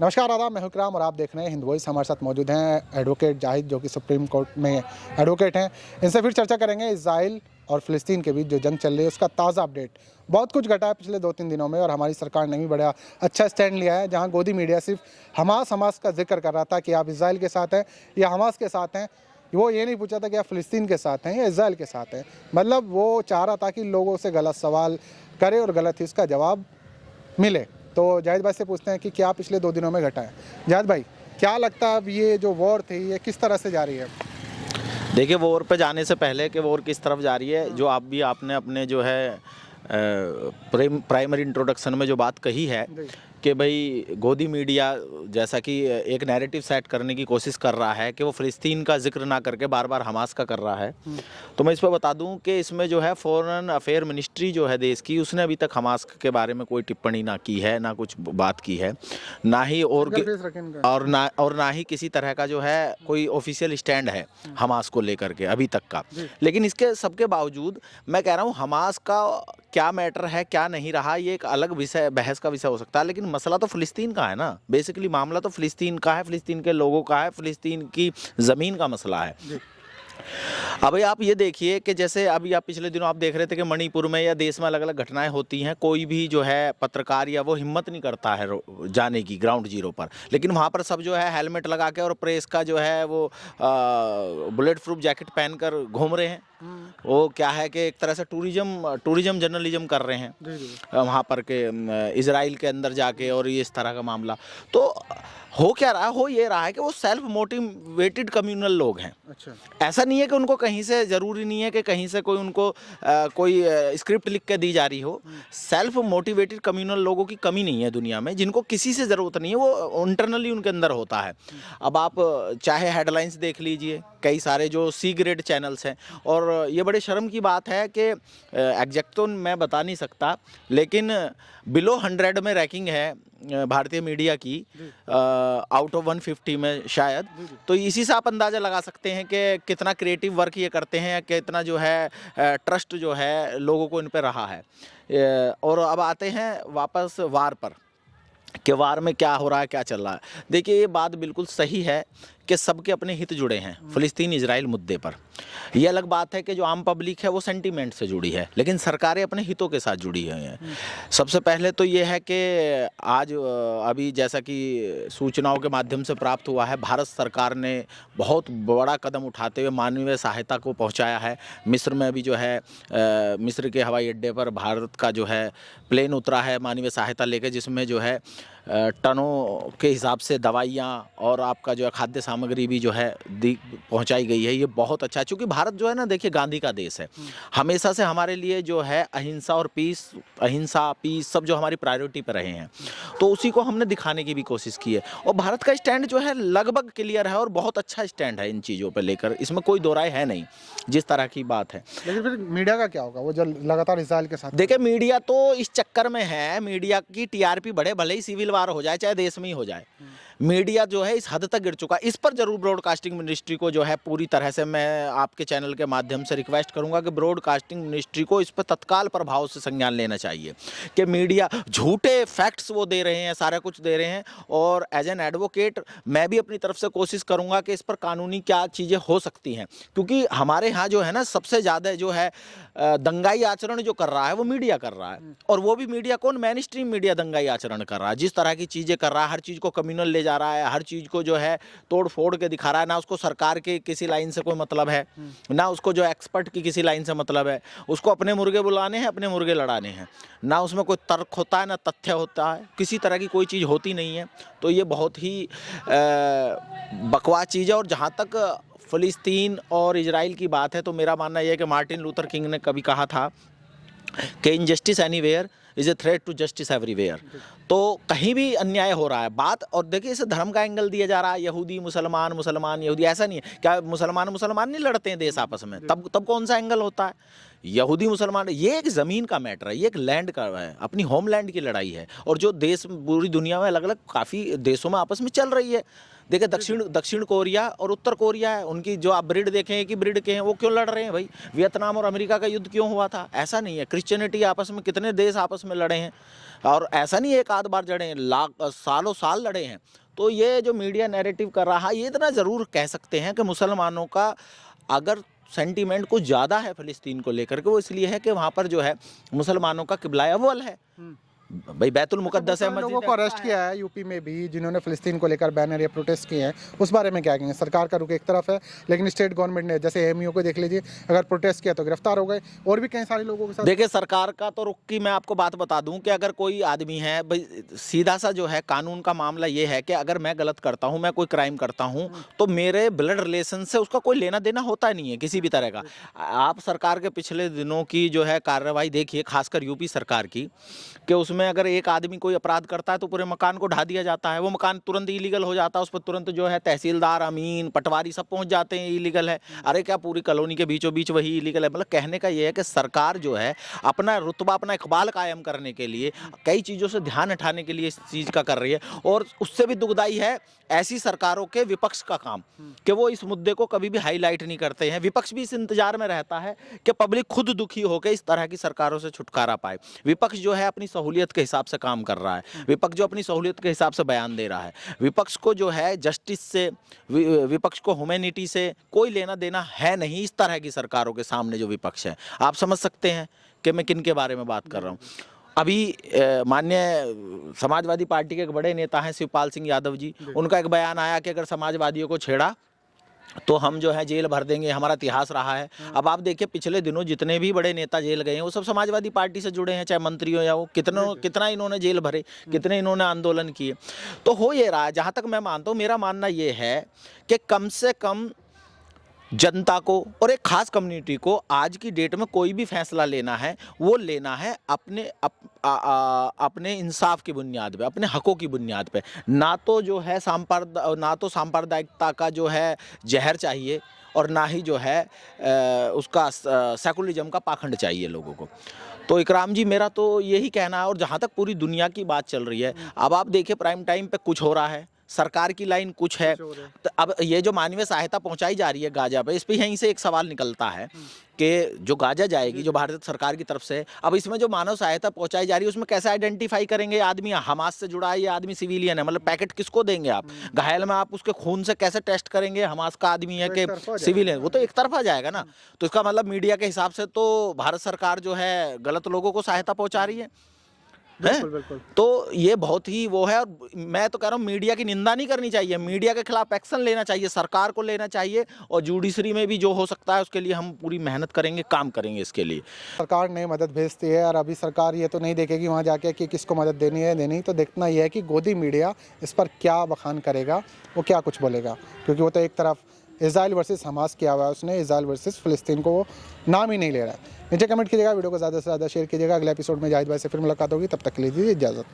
नमस्कार आदाब, मैं हूं इकराम और आप देख रहे हैं हिंद वॉइस। हमारे साथ मौजूद हैं एडवोकेट जाहिद, जो कि सुप्रीम कोर्ट में एडवोकेट हैं। इनसे फिर चर्चा करेंगे इजराइल और फ़िलिस्तीन के बीच जो जंग चल रही है उसका ताज़ा अपडेट। बहुत कुछ घटा है पिछले 2-3 दिनों में और हमारी सरकार ने भी बड़ा अच्छा स्टैंड लिया है। जहां गोदी मीडिया सिर्फ हमास का जिक्र कर रहा था कि आप इजराइल के साथ हैं या हमास के साथ हैं, वो ये नहीं पूछा था कि आप फ़िलिस्तीन के साथ हैं या इजराइल के साथ हैं। मतलब वो चाह रहा था कि लोगों से गलत सवाल करे और गलत ही उसका जवाब मिले। तो जाहिद भाई से पूछते हैं कि क्या पिछले 2 दिनों में घटा है। जाहिद भाई, क्या लगता है अब ये जो वॉर थी ये किस तरह से जा रही है? देखिए, वॉर पे जाने से पहले कि वॉर किस तरफ जा रही है, जो आपने अपने जो है प्राइमरी इंट्रोडक्शन में जो बात कही है कि भाई गोदी मीडिया जैसा कि एक नैरेटिव सेट करने की कोशिश कर रहा है कि वो फ़िलिस्तीन का जिक्र ना करके बार बार हमास का कर रहा है। तो मैं इस पर बता दूं कि इसमें जो है फॉरेन अफेयर मिनिस्ट्री जो है देश की, उसने अभी तक हमास के बारे में कोई टिप्पणी ना की है, ना कुछ बात की है, ना ही और ना ही किसी तरह का जो है कोई ऑफिशियल स्टैंड है हमास को लेकर के अभी तक का। लेकिन इसके सबके बावजूद मैं कह रहा हूँ हमास का क्या मैटर है, क्या नहीं रहा, ये एक अलग विषय, बहस का विषय हो सकता है। लेकिन मसला तो फ़िलिस्तीन का है ना, बेसिकली मामला तो फ़िलिस्तीन का है, फ़िलिस्तीन के लोगों का है, फ़िलिस्तीन की ज़मीन का मसला है। अभी आप ये देखिए कि जैसे अभी आप पिछले दिनों आप देख रहे थे कि मणिपुर में या देश में अलग अलग घटनाएं होती हैं, कोई भी जो है पत्रकार या वो हिम्मत नहीं करता है जाने की ग्राउंड जीरो पर, लेकिन वहाँ पर सब जो है हेलमेट लगा के और प्रेस का जो है वो बुलेट प्रूफ जैकेट पहनकर घूम रहे हैं। वो क्या है कि एक तरह से टूरिज्म जर्नलिज्म कर रहे हैं वहाँ पर के इजराइल के अंदर जाके, और ये इस तरह का मामला तो हो क्या रहा है, हो ये रहा है कि वो सेल्फ मोटिवेटेड कम्युनल लोग हैं। अच्छा, ऐसा नहीं है कि उनको कहीं से, ज़रूरी नहीं है कि कहीं से कोई उनको कोई स्क्रिप्ट लिख के दी जा रही हो। सेल्फ मोटिवेटेड कम्युनल लोगों की कमी नहीं है दुनिया में, जिनको किसी से ज़रूरत नहीं है, वो इंटरनली उनके अंदर होता है। अब आप चाहे हेडलाइंस देख लीजिए, कई सारे जो सी ग्रेड चैनल्स हैं, और ये बड़े शर्म की बात है कि एग्जैक्ट तो मैं बता नहीं सकता, लेकिन बिलो 100 में रैंकिंग है भारतीय मीडिया की, आउट ऑफ 150 में शायद। तो इसी से आप अंदाज़ा लगा सकते हैं कि कितना क्रिएटिव वर्क ये करते हैं, कितना जो है ट्रस्ट जो है लोगों को इन पर रहा है। और अब आते हैं वापस वार पर कि वार में क्या हो रहा है, क्या चल रहा है। देखिए, ये बात बिल्कुल सही है कि सबके अपने हित जुड़े हैं फ़िलिस्तीन इजराइल मुद्दे पर। ये अलग बात है कि जो आम पब्लिक है वो सेंटीमेंट से जुड़ी है, लेकिन सरकारें अपने हितों के साथ जुड़ी हुई हैं। सबसे पहले तो ये है कि आज अभी जैसा कि सूचनाओं के माध्यम से प्राप्त हुआ है, भारत सरकार ने बहुत बड़ा कदम उठाते हुए मानवीय सहायता को पहुंचाया है। मिस्र में भी जो है मिस्र के हवाई अड्डे पर भारत का जो है प्लेन उतरा है मानवीय सहायता लेकर, जिसमें जो है टनों के हिसाब से दवाइयाँ और आपका जो है खाद्य सामग्री भी जो है पहुंचाई गई है। ये बहुत अच्छा है, क्योंकि भारत जो है ना, देखिए गांधी का देश है। हमेशा से हमारे लिए जो है अहिंसा पीस सब जो हमारी प्रायोरिटी पर रहे हैं, तो उसी को हमने दिखाने की भी कोशिश की है। और भारत का स्टैंड जो है लगभग क्लियर है और बहुत अच्छा स्टैंड है इन चीज़ों पर लेकर, इसमें कोई दो राय है नहीं जिस तरह की बात है। लेकिन फिर मीडिया का क्या होगा, वो जो लगातार इजराइल के साथ? देखिए, मीडिया तो इस चक्कर में है, मीडिया की टीआरपी बढ़े, भले ही सिविल वार हो जाए, चाहे देश में ही हो जाए, मीडिया जो है इस हद तक गिर चुका। इस पर जरूर ब्रॉडकास्टिंग मिनिस्ट्री को जो है पूरी तरह से मैं आपके चैनल के माध्यम से रिक्वेस्ट करूंगा कि ब्रॉडकास्टिंग मिनिस्ट्री को इस पर तत्काल प्रभाव से संज्ञान लेना चाहिए कि मीडिया झूठे फैक्ट्स वो दे रहे हैं, सारा कुछ दे रहे हैं। और एज एन एडवोकेट मैं भी अपनी तरफ से कोशिश करूंगा कि इस पर कानूनी क्या चीज़ें हो सकती हैं, क्योंकि हमारे यहाँ जो है ना सबसे ज़्यादा जो है दंगाई आचरण जो कर रहा है वो मीडिया कर रहा है। और वो भी मीडिया कौन? मेन स्ट्रीम मीडिया दंगाई आचरण कर रहा है, जिस तरह की चीज़ें कर रहा है, हर चीज़ को कम्युनल ले जा रहा है, हर चीज़ को जो है तोड़ फोड़ के दिखा रहा है। ना उसको सरकार के किसी लाइन से कोई मतलब है, ना उसको जो एक्सपर्ट की किसी लाइन से मतलब है। उसको अपने मुर्गे बुलाने हैं, अपने मुर्गे लड़ाने हैं। ना उसमें कोई तर्क होता है, ना तथ्य होता है, किसी तरह की कोई चीज़ होती नहीं है। तो ये बहुत ही बकवास चीज़ है। और जहाँ तक फ़िलिस्तीन और इजराइल की बात है, तो मेरा मानना यह है कि मार्टिन लूथर किंग ने कभी कहा था कि injustice anywhere is a threat to justice everywhere. तो कहीं भी अन्याय हो रहा है बात, और देखिए इसे धर्म का एंगल दिया जा रहा है, यहूदी मुसलमान, मुसलमान यहूदी, ऐसा नहीं है। क्या मुसलमान नहीं लड़ते हैं देश आपस में? तब कौन सा एंगल होता है? यहूदी मुसलमान, ये एक ज़मीन का मैटर है, ये एक लैंड का है, अपनी होमलैंड की लड़ाई है। और जो देश पूरी दुनिया में अलग अलग काफ़ी देशों में आपस में चल रही है। देखिए दक्षिण कोरिया और उत्तर कोरिया है, उनकी जो आप ब्रिड देखें कि ब्रिड के हैं, वो क्यों लड़ रहे हैं भाई? वियतनाम और अमेरिका का युद्ध क्यों हुआ था? ऐसा नहीं है। क्रिश्चियनिटी आपस में कितने देश आपस में लड़े हैं, और ऐसा नहीं एक आध बार लड़े हैं, सालों साल लड़े हैं। तो ये जो मीडिया नैरेटिव कर रहा है, ये इतना ज़रूर कह सकते हैं कि मुसलमानों का अगर सेंटीमेंट कुछ ज़्यादा है फ़िलिस्तीन को लेकर के, वो इसलिए है कि वहाँ पर जो है मुसलमानों का किबला अव्वल है भाई, बैतुल मुकद्दस है। लोगों को अरेस्ट किया है यूपी में भी, जिन्होंने फ़िलिस्तीन को लेकर बैनर या प्रोटेस्ट किए हैं, उस बारे में क्या कहेंगे? सरकार का रुख एक तरफ है, लेकिन स्टेट गवर्नमेंट ने, जैसे एएमयू को देख लीजिए, अगर प्रोटेस्ट किया तो गिरफ्तार हो गए, और भी कई सारे लोगों के साथ। देखिए सरकार का तो रुख की मैं आपको बात बता दूं कि अगर कोई आदमी है भाई, सीधा सा जो है कानून का मामला ये है कि अगर मैं गलत करता हूं, मैं कोई क्राइम करता हूं, तो मेरे ब्लड रिलेशन से उसका कोई लेना देना होता नहीं है किसी भी तरह का। आप सरकार के पिछले दिनों की जो है कार्रवाई देखिए, खासकर यूपी सरकार की, कि उसमें अगर एक आदमी कोई अपराध करता है तो पूरे मकान को ढा दिया जाता है, वो मकान तुरंत इलीगल हो जाता है, उस पर तुरंत जो है तहसीलदार, अमीन, पटवारी सब पहुंच जाते हैं, इलीगल है। अरे क्या पूरी कॉलोनी के बीचों बीच वही इलीगल है? मतलब कहने का ये है कि सरकार जो है अपना रुतबा, अपना इकबाल कायम करने के लिए, कई चीज़ों से ध्यान हटाने के लिए इस चीज़ का कर रही है। और उससे भी दुखदाई है ऐसी सरकारों के विपक्ष का काम कि वो इस मुद्दे को कभी भी हाईलाइट नहीं करते हैं। विपक्ष भी इस इंतजार में रहता है कि पब्लिक खुद दुखी होकर इस तरह की सरकारों से छुटकारा पाए। विपक्ष जो है अपनी सहूलियत के हिसाब से काम कर रहा है, विपक्ष जो अपनी सहूलियत के हिसाब से बयान दे रहा है, विपक्ष को जो है जस्टिस से, विपक्ष को ह्यूमैनिटी से कोई लेना देना है नहीं। इस तरह की सरकारों के सामने जो विपक्ष है, आप समझ सकते हैं कि मैं किन के बारे में बात कर रहा हूँ। अभी माननीय समाजवादी पार्टी के एक बड़े नेता हैं शिवपाल सिंह यादव जी, उनका एक बयान आया कि अगर समाजवादियों को छेड़ा तो हम जो है जेल भर देंगे, हमारा इतिहास रहा है। अब आप देखिए पिछले दिनों जितने भी बड़े नेता जेल गए हैं वो सब समाजवादी पार्टी से जुड़े हैं, चाहे मंत्री हो या वो, कितना इन्होंने जेल भरे, कितने इन्होंने आंदोलन किए। तो हो ये रहा है, जहाँ तक मैं मानता हूँ, मेरा मानना ये है कि कम से कम जनता को और एक खास कम्युनिटी को आज की डेट में कोई भी फैसला लेना है, वो लेना है अपने इंसाफ की बुनियाद पे, अपने हकों की बुनियाद पे। ना तो जो है सांप्रदायिकता का जो है जहर चाहिए, और ना ही जो है उसका सेकुलरिज्म का पाखंड चाहिए लोगों को। तो इकराम जी, मेरा तो यही कहना है। और जहाँ तक पूरी दुनिया की बात चल रही है, अब आप देखिए प्राइम टाइम पे कुछ हो रहा है, सरकार की लाइन कुछ है। तो अब ये जो मानवीय सहायता पहुंचाई जा रही है गाजा पे, इस पे यहीं से एक सवाल निकलता है कि जो गाजा जाएगी, जो भारत सरकार की तरफ से, अब इसमें जो मानव सहायता पहुंचाई जा रही है उसमें कैसे आइडेंटिफाई करेंगे आदमी हमास से जुड़ा है या आदमी सिविलियन है? मतलब पैकेट किसको देंगे आप? घायल में आप उसके खून से कैसे टेस्ट करेंगे हमास का आदमी है कि सिविलियन? वो तो एक तरफा जाएगा ना। तो इसका मतलब मीडिया के हिसाब से तो भारत सरकार जो है गलत लोगों को सहायता पहुंचा रही है। बिल्कुल बिल्कुल। तो ये बहुत ही वो है। और मैं तो कह रहा हूँ मीडिया की निंदा नहीं करनी चाहिए, मीडिया के खिलाफ एक्शन लेना चाहिए, सरकार को लेना चाहिए। और जुडिशरी में भी जो हो सकता है उसके लिए हम पूरी मेहनत करेंगे, काम करेंगे इसके लिए। सरकार नई मदद भेजती है, और अभी सरकार ये तो नहीं देखेगी वहाँ जाके कि किसको मदद देनी है देनी, तो देखना ये है कि गोदी मीडिया इस पर क्या बखान करेगा, वो क्या कुछ बोलेगा। क्योंकि वो तो एक तरफ इजराइल वर्सेस हमास किया हुआ है, उसने इजराइल वर्सेस फ़िलिस्तीन को वो नाम ही नहीं ले रहा है। नीचे कमेंट कीजिएगा, वीडियो को ज़्यादा से ज़्यादा शेयर कीजिएगा। अगले एपिसोड में जाहिद भाई से फिर मुलाकात होगी, तब तक के लिए दीजिए इजाज़त।